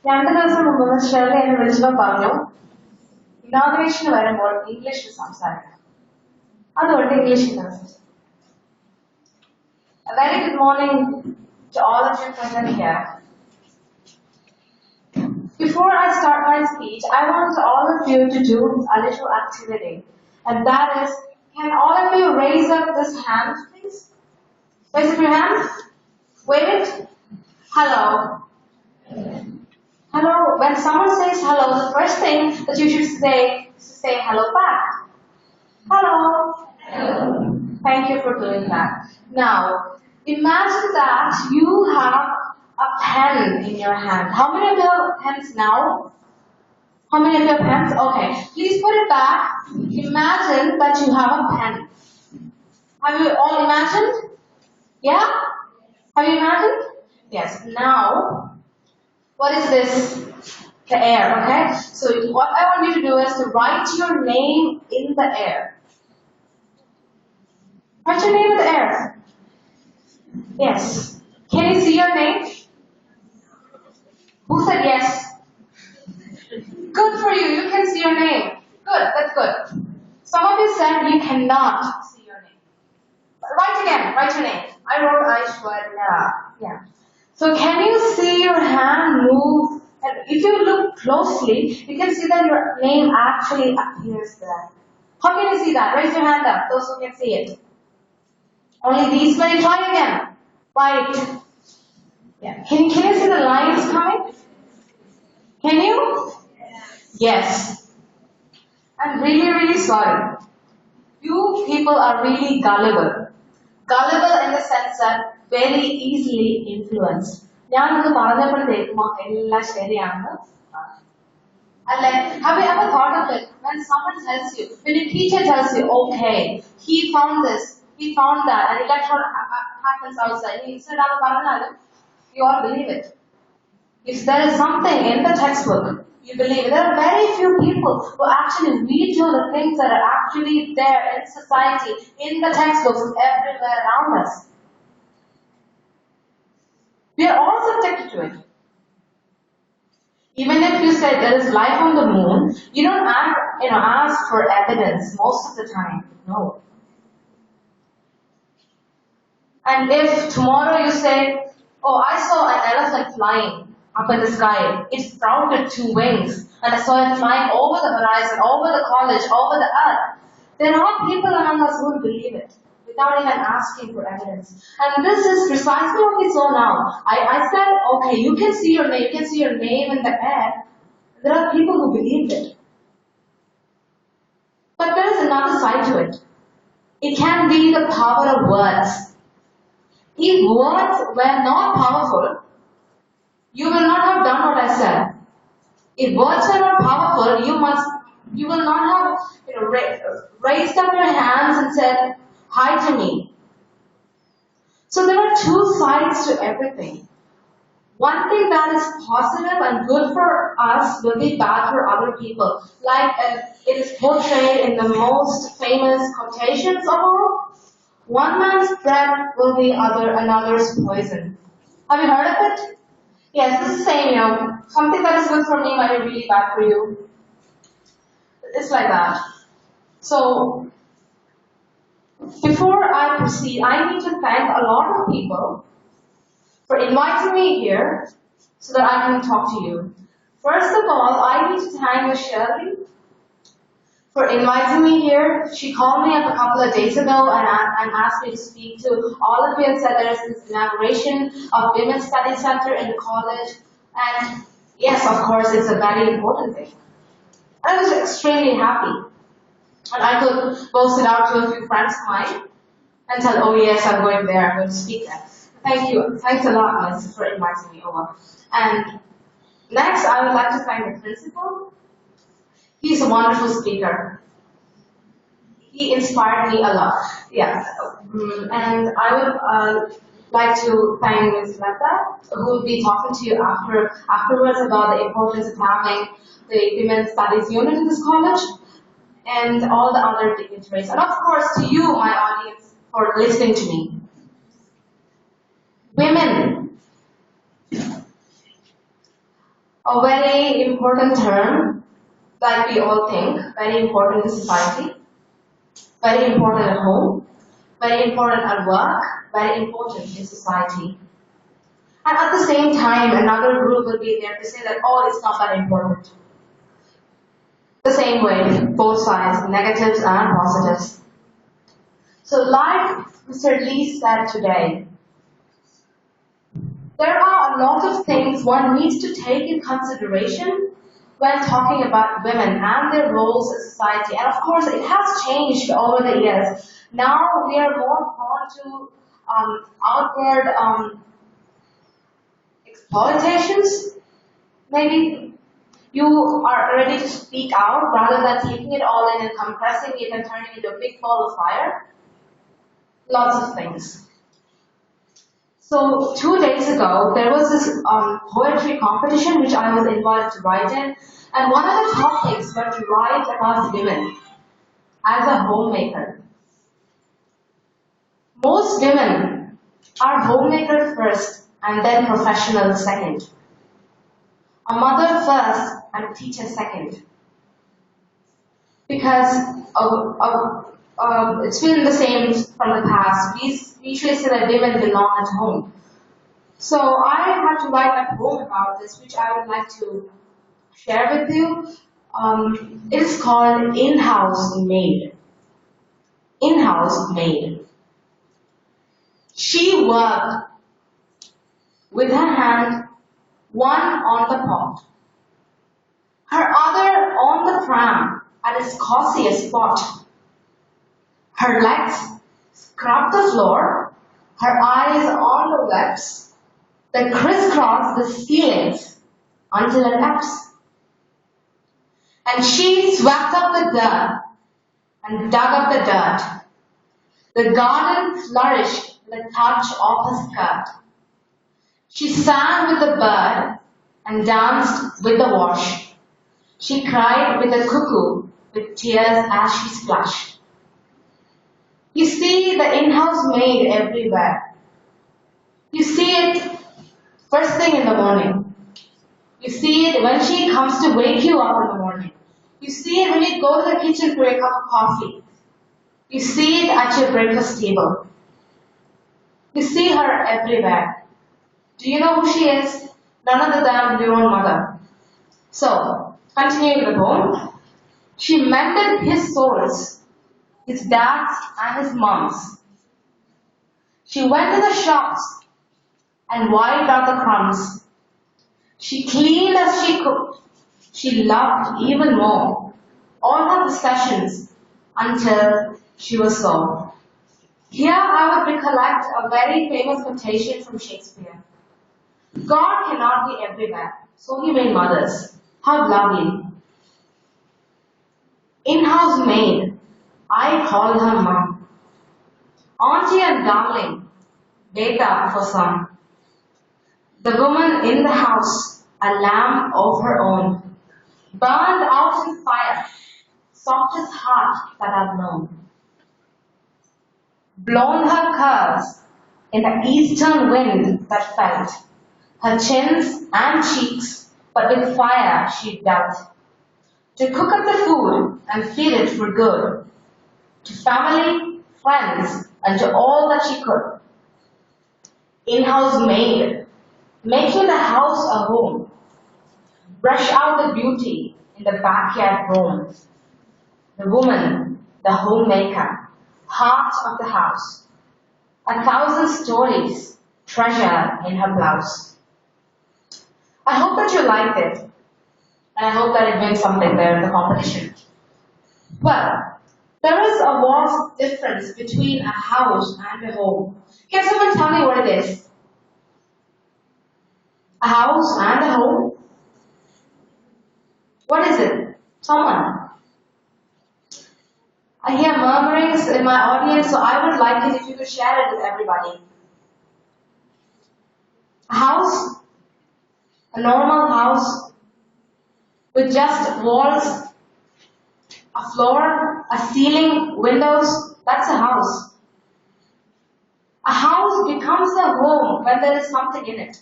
രണ്ട് ദിവസം മുമ്പ് ഷെർലി എന്നെ വിളിച്ചപ്പോൾ പറഞ്ഞു ഇനോഗ്രേഷന് വരുമ്പോൾ ഇംഗ്ലീഷിൽ സംസാരിക്കണം. അതുകൊണ്ട് ഇംഗ്ലീഷിൽ സംസാരിച്ചു. A very good morning to all of you present here. Before I start my speech, I want all of you to do a little activity. And that is, can all of you raise up this hand, please? Raise up your hand. Wave it. Hello. Hello. When someone says hello, the first thing that you should say is to say hello back. Hello. Hello. Thank you for doing that. Now, imagine that you have a pen in your hand. How many of you have pens now? How many of you have pens? Okay. Please put it back. Imagine that you have a pen. Have you all imagined? Yeah? Have you imagined? Yes. Now, what is this? The air, okay? So what I want you to do is to write your name in the air. Write your name in the air. Yes. Can you see your name? Who said yes? Good for you. You can see your name. Good. That's good. Some of you said you cannot see your name. Write again. Write your name. I wrote Aiswarya. Yeah. So can you see your hand move? And if you look closely, you can see that your name actually appears there. How can you see that? Raise your hand up. Those who can see it. Only these many. Try again. Right. Yeah. Can you see the lines coming? Can you? Yes. I'm really, really sorry. You people are really gullible. Gullible in the sense that very easily influenced. ഞാനത് പറഞ്ഞപ്പോഴത്തേക്കും എല്ലാം ശരിയാണ്. Have you ever thought of it? When someone tells you, when your teacher tells you, okay, he found this, he found that, and that's what happens outside. Instead of Paranadam, you all believe it. If there is something in the textbook, you believe it. There are very few people who actually read you the things that are actually there in society, in the textbooks, everywhere around us. We are all subjected to it. Even if you say there is life on the moon, you don't ask for evidence most of the time. No. And if tomorrow you say, oh, I saw an elephant flying up in the sky. It sprouted 2 wings, and I saw it flying over the horizon, over the college, over the earth. There are people among us who will believe it without even asking for evidence. And this is precisely what we saw now. I said, okay, you can see your name in the air. There are people who believe it. But there is another side to it. It can be the power of words. If words were not powerful, you will not have done what I said. If words were not powerful, you will not have raised up your hands and said, hi to me. So there are 2 sides to everything. One thing that is positive and good for us will be bad for other people. Like it is portrayed in the most famous quotations of all. One man's bread will be another's poison. Have you heard of it? Yes, this is the same, something that is good for me might be really bad for you. It's like that. So, before I proceed, I need to thank a lot of people for inviting me here so that I can talk to you. First of all, I need to thank Shirley for inviting me here. She called me up a couple of days ago and asked me to speak to all of you and said there is this inauguration of Women's Studies Center in the college. And yes, of course, it's a very important thing. I was extremely happy. And I could boast it out to a few friends of mine and tell, oh yes, I'm going there, I'm going to speak there. Thank you. Thanks a lot, Miss, for inviting me over. And next, I would like to thank the principal. He's a wonderful speaker. He inspired me a lot. Yeah. And I would like to thank Ms. Lata, who will be talking to you afterwards about the importance of having the Women's Studies unit in this college, and all the other dignitaries. And of course, to you, my audience, for listening to me. Women. A very important term, like we all think, very important in society, very important at home, very important at work, very important in society. And at the same time, another group will be there to say that, oh, it's not that important. The same way, both sides, negatives and positives. So like Mr. Lee said today, there are a lot of things one needs to take in consideration when talking about women and their roles in society. And of course, it has changed over the years. Now we are more prone to outward exploitations. Maybe you are ready to speak out rather than taking it all in and compressing it and turning it into a big ball of fire. Lots of things. So 2 days ago, there was this poetry competition which I was invited to write in, and one of the topics were to write about women as a homemaker. Most women are homemakers first and then professionals second. A mother first and a teacher second. Because it's been the same from the past. We usually say that women belong at home. So I had to write a poem about this, which I would like to share with you. It is called In-House Maid. In-House Maid. She worked with her hand, one on the pot, her other on the pram at its coziest spot. Her legs scrubbed the floor, her eyes on the webs that crisscross the ceilings until it ebbs. And she swept up the dirt and dug up the dirt. The garden flourished with a touch of her skirt. She sang with the bird and danced with the wash. She cried with the cuckoo with tears as she splashed. You see the in-house maid everywhere. You see it first thing in the morning. You see it when she comes to wake you up in the morning. You see it when you go to the kitchen for a cup of coffee. You see it at your breakfast table. You see her everywhere. Do you know who she is? None other than your own mother. So, continuing the poem. She mended his soles, his dad's and his mom's. She went to the shops and wiped out the crumbs. She cleaned as she cooked. She loved even more all her possessions until she was sold. Here I would recollect a very famous quotation from Shakespeare. God cannot be everywhere, so he made mothers. How lovely. In-house maid, I called her mom. Auntie and darling, beta for some. The woman in the house, a lamb of her own, burned out in fire, softest heart that I've known. Blown her curves in the eastern wind that felt her chins and cheeks, but with fire she dealt. To cook up the food and feed it for good, to family, friends, and to all that she could. In-house maid, making the house a home. Brush out the beauty in the backyard room. The woman, the homemaker, heart of the house. 1,000 stories, treasure in her blouse. I hope that you liked it, and I hope that it meant something there in the competition. Well, there is a vast difference between a house and a home. Can someone tell me what it is? A house and a home? What is it? Someone? I hear murmurings in my audience, so I would like it if you could share it with everybody. A house? A normal house with just walls, a floor, a ceiling, windows, that's a house. A house becomes a home when there is something in it.